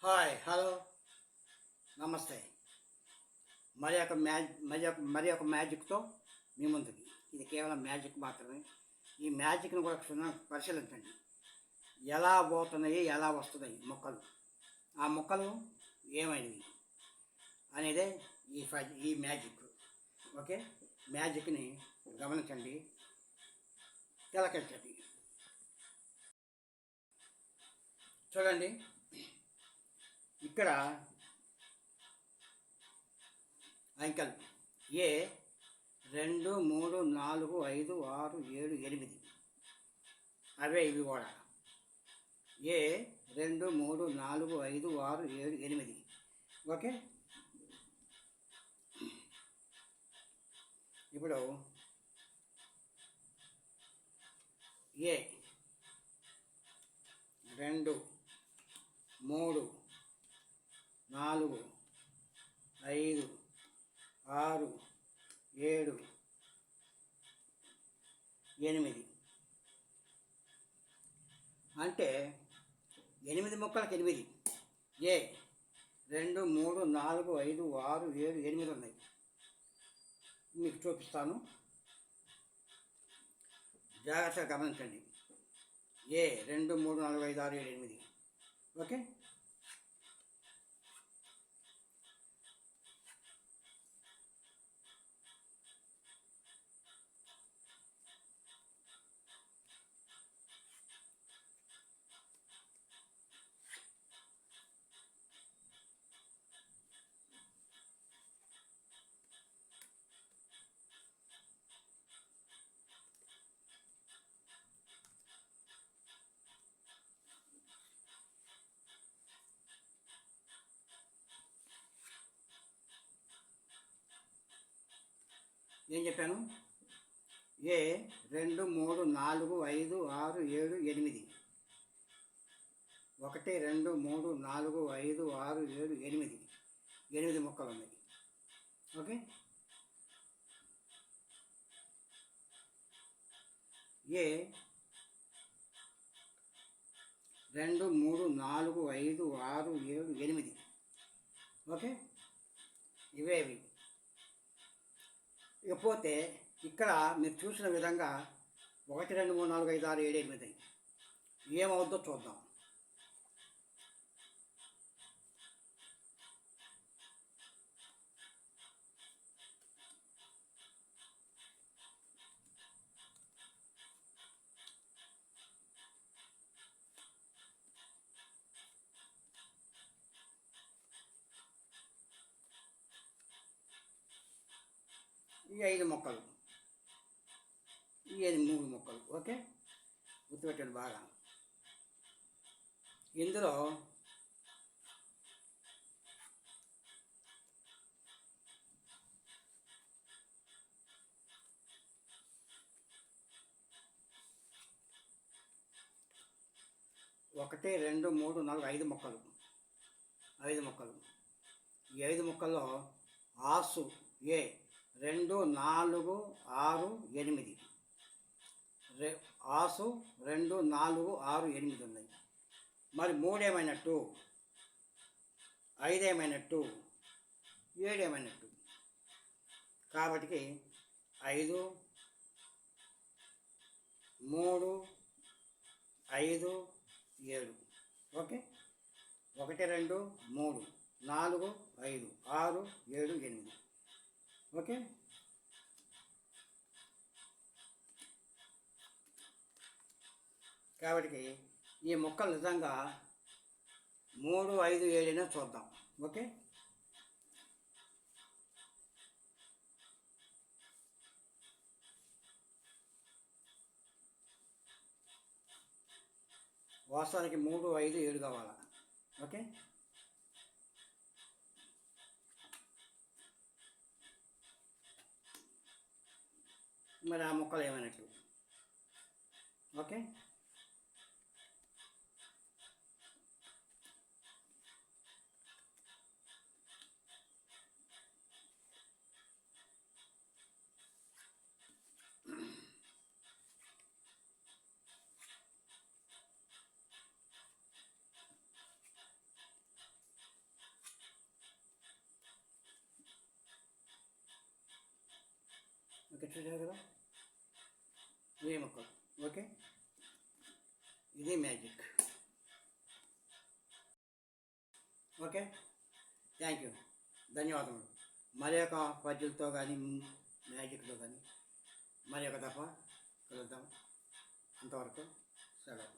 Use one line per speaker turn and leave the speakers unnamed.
Hi hello నమస్తే. మరి ఒక మ్యాజిక్తో మీ ముందుకి. ఇది కేవలం మ్యాజిక్ మాత్రమే. ఈ మ్యాజిక్ను కూడా క్షుణ్ణంగా పరిశీలించండి. ఎలా పోతున్నాయి, ఎలా వస్తున్నాయి మొక్కలు, ఆ మొక్కలు ఏమైనవి అనేదే ఈ మ్యాజిక్. ఓకే, మ్యాజిక్ని గమనించండి, తిలకించండి. చూడండి, ఇక్కడ అంకెల్ ఏ 2 3 4 5 6 7 8 అవే ఇవి కూడా. ఏ 2 3 4 5 6 7 8. ఓకే, ఇప్పుడు ఏ 2 3 4 5 6 7 8 అంటే 8 మొక్కలకు 8. ఏ 2 3 4 5 6 7 8 ఉన్నాయి. మీకు చూపిస్తాను, జాగ్రత్తగా గమనించండి. ఏ 2 3 4 5 6 7 8. ఓకే, ఏం చెప్పాను? ఏ 2 3 4 5 6 7 8. 1 2 3 4 5 6 7 8. 8 మొక్కలు ఉన్నాయి. ఓకే, ఏ 2 3 4 5 6 7 8. ఓకే, ఇవేవి. ఇకపోతే ఇక్కడ మీరు చూసిన విధంగా 1 2 3 4 5 6 7 8 ఏమవుద్దో చూద్దాం. ఈ 5 మొక్కలు, ఈ 3 మొక్కలు. ఓకే, గుర్తుపెట్టండి బాగా. ఇందులో ఒకటి 2 3 4 5 మొక్కలు. 5 మొక్కలు. ఈ 5 మొక్కల్లో ఆసు ఏ 2 4 6 8. ఆసు 2 4 6 8 ఉన్నాయి. మరి 3 ఏమైనట్టు, 5 ఏమైనట్టు, 7 ఏమైనట్టు. కాబట్టి 5 3 5 7. ఓకే, 1 2 3 4 5 6 7 8. ఓకే, కాబట్టి ఈ మొక్కలు నిజంగా 3 5 7 చూద్దాం. ఓకే, వాస్తవానికి 3 5 7 కావాలా. ఓకే, మరి ఆ మొక్కలు ఏమైనట్టు. ఓకే, ఇక్కడ చూసారు కదా, ఇవే మొక్కలు. ఓకే, ఇది మ్యాజిక్. ఓకే, థ్యాంక్ యూ, ధన్యవాదములు. మరి యొక్క పద్యులతో కానీ మ్యాజిక్తో కానీ మరి ఒక దఫా కలుద్దాం. అంతవరకు సెలవు.